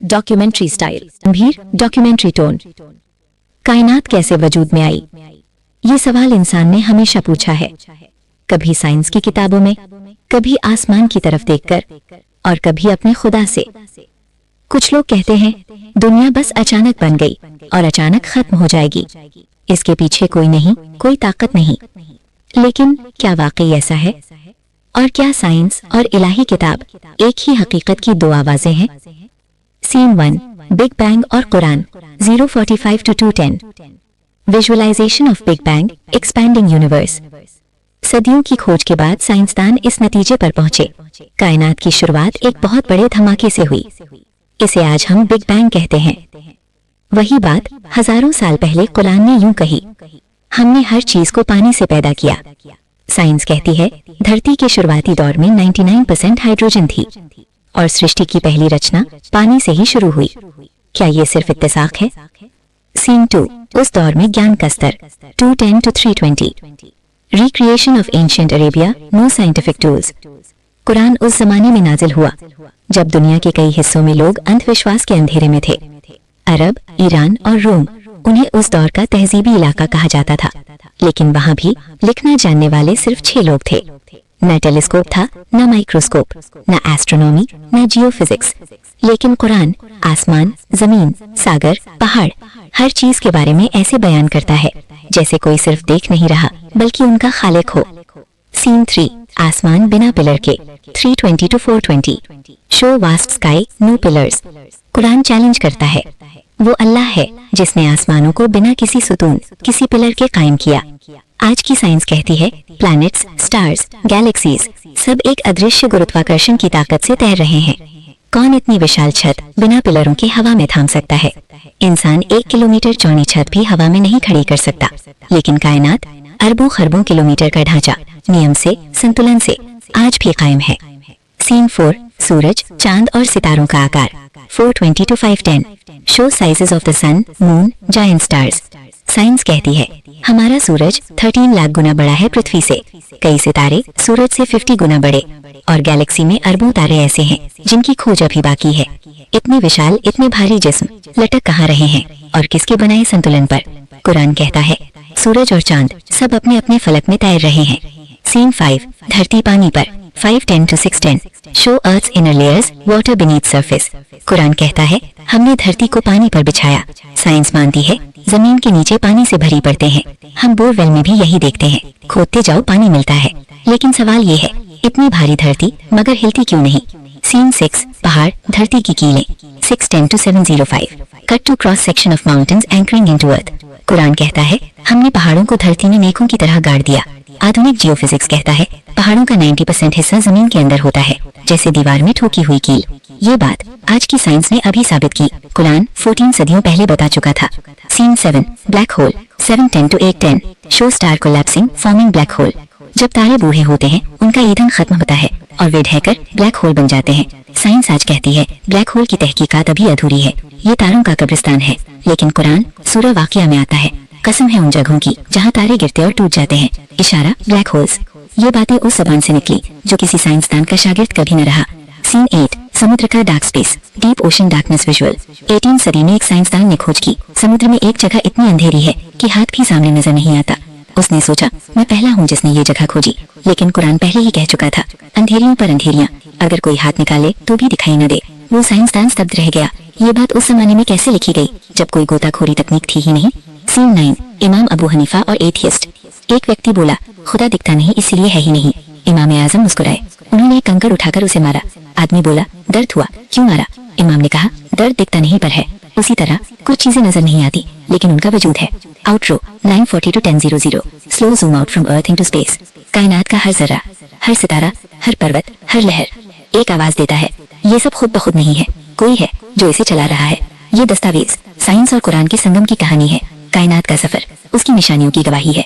Documentary style, गंभीर documentary tone. कायनात कैसे वजूद में आई? ये सवाल इंसान ने हमेशा पूछा है, कभी साइंस की किताबों में, कभी आसमान की तरफ देखकर और कभी अपने खुदा से। कुछ लोग कहते हैं दुनिया बस अचानक बन गई और अचानक खत्म हो जाएगी, इसके पीछे कोई नहीं, कोई ताकत नहीं। लेकिन क्या वाकई ऐसा है? और क्या साइंस और इलाही किताब एक ही हकीकत की दो आवाजें हैं? सीन 1, बिग बैंग और Quran 045 to 210। Visualisation of big bang, expanding universe. सदियों की खोज के बाद साइंसदान इस नतीजे पर पहुंचे, कायनात की शुरुआत एक बहुत बड़े धमाके से हुई। इसे आज हम बिग बैंग कहते हैं। वही बात हजारों साल पहले कुरान ने यूं कही, हमने हर चीज को पानी से पैदा किया। साइंस कहती है धरती के शुरुआती दौर में 99% हाइड्रोजन थी और सृष्टि की पहली रचना पानी से ही शुरू हुई। क्या ये सिर्फ इत्तेफाक है? सीन 2, उस दौर में ज्ञान का स्तर 210 to 320। Recreation of ancient Arabia, no scientific tools. Quran उस जमाने में नाजिल हुआ जब दुनिया के कई हिस्सों में लोग अंधविश्वास के अंधेरे में थे। अरब, ईरान और रोम, उन्हें उस दौर का तहजीबी इलाका कहा जाता था। लेकिन वहां भी लिखना जानने वाले सिर्फ 6 लोग थे। न टेलीस्कोप था, न माइक्रोस्कोप, न एस्ट्रोनॉमी, न जियोफिजिक्स। लेकिन कुरान आसमान, जमीन, सागर, पहाड़, हर चीज के बारे में ऐसे बयान करता है जैसे कोई सिर्फ देख नहीं रहा बल्कि उनका खालिक हो। सीन 3, आसमान बिना पिलर के 320 to 420। Show vast sky, no pillars. Quran challenge करता है, वो अल्लाह है जिसने आसमानों को बिना किसी सुतून, किसी पिलर के कायम किया। आज की साइंस कहती है प्लैनेट्स, स्टार्स, गैलेक्सीज सब एक अदृश्य गुरुत्वाकर्षण की ताकत से तैर रहे हैं। कौन इतनी विशाल छत बिना पिलरों के हवा में थाम सकता है? इंसान 1 किलोमीटर चौड़ी छत भी हवा में नहीं खड़ी कर सकता, लेकिन कायनात अरबों खरबों किलोमीटर का ढांचा नियम से, संतुलन से आज भी कायम है। सीन 4, सूरज, चांद और सितारों का आकार 420 to 510। Show sizes of the sun, moon, giant stars. Science कहती है हमारा सूरज 13 लाख गुना बड़ा है पृथ्वी से। कई सितारे सूरज से 50 गुना बड़े और गैलेक्सी में अरबों तारे ऐसे हैं जिनकी खोज अभी बाकी है। इतने विशाल, इतने भारी जिस्म लटक कहाँ रहे हैं और किसके बनाए संतुलन पर? कुरान कहता है सूरज और चांद सब अपने अपने फलक में तैर रहे हैं। सीन 5, धरती पानी पर 510 to 610। Show earth's inner layers, water beneath surface. Quran कहता है हमने धरती को पानी पर बिछाया। साइंस मानती है जमीन के नीचे पानी से भरी पड़ते हैं। हम बोरवेल में भी यही देखते हैं, खोदते जाओ पानी मिलता है। लेकिन सवाल ये है इतनी भारी धरती मगर हिलती क्यों नहीं? सीन 6, पहाड़, धरती की कीलें 610 to 705। Cut to cross section of mountains anchoring into earth. कुरान कहता है हमने पहाड़ों को धरती में नेकों की तरह गाड़ दिया। आधुनिक जियोफिजिक्स कहता है पहाड़ों का 90% हिस्सा जमीन के अंदर होता है, जैसे दीवार में ठोकी हुई कील। ये बात आज की साइंस ने अभी साबित की, कुरान 14 सदियों पहले बता चुका था। Scene 7, black hole 710 to 810। Show star collapsing, forming black hole. जब तारे बूढ़े होते हैं उनका ईंधन खत्म होता है और वे ढहकर ब्लैक होल बन जाते हैं। साइंस आज कहती है ब्लैक होल की तहकीकात अभी अधूरी है, ये तारों का कब्रिस्तान है। लेकिन कुरान सूरह वाक़िया में आता है कसम है उन जगहों की जहाँ तारे गिरते और टूट जाते हैं, इशारा ब्लैक होल्स। ये बातें उस जबान से निकली जो किसी साइंसदान का शागिर्द कभी न रहा। सीन 8, समुद्र का dark space, deep ocean darkness visual. 18 सदी में एक साइंसदान ने खोज की समुद्र में एक जगह इतनी अंधेरी है कि हाथ भी सामने नजर नहीं आता। उसने सोचा मैं पहला हूँ जिसने ये जगह खोजी, लेकिन कुरान पहले ही कह चुका था अंधेरियों पर अंधेरियां, अगर कोई हाथ निकाले तो भी दिखाई न दे। वो साइंसदान स्तब्ध रह गया, ये बात उस जमाने में कैसे लिखी गई जब कोई गोताखोरी तकनीक थी ही नहीं। सीन 9, इमाम अबू हनीफा और एथियस्ट। एक व्यक्ति बोला खुदा दिखता नहीं इसलिए है ही नहीं। इमाम आजम मुस्कुराए, उन्होंने एक कंकड़ उठाकर उसे मारा। आदमी बोला दर्द हुआ, क्यों मारा? इमाम ने कहा दर्द दिखता नहीं पर है। उसी तरह कुछ चीजें नजर नहीं आती लेकिन उनका वजूद है। Outro 940 to 1000। Slow zoom out from earth into space. कायनात का हर जर्रा, हर सितारा, हर पर्वत, हर लहर एक आवाज देता है। ये सब खुद ब खुद नहीं है, कोई है जो इसे चला रहा है। ये दस्तावेज साइंस और कुरान के संगम की कहानी है। कायनात का सफर उसकी निशानियों की गवाही है।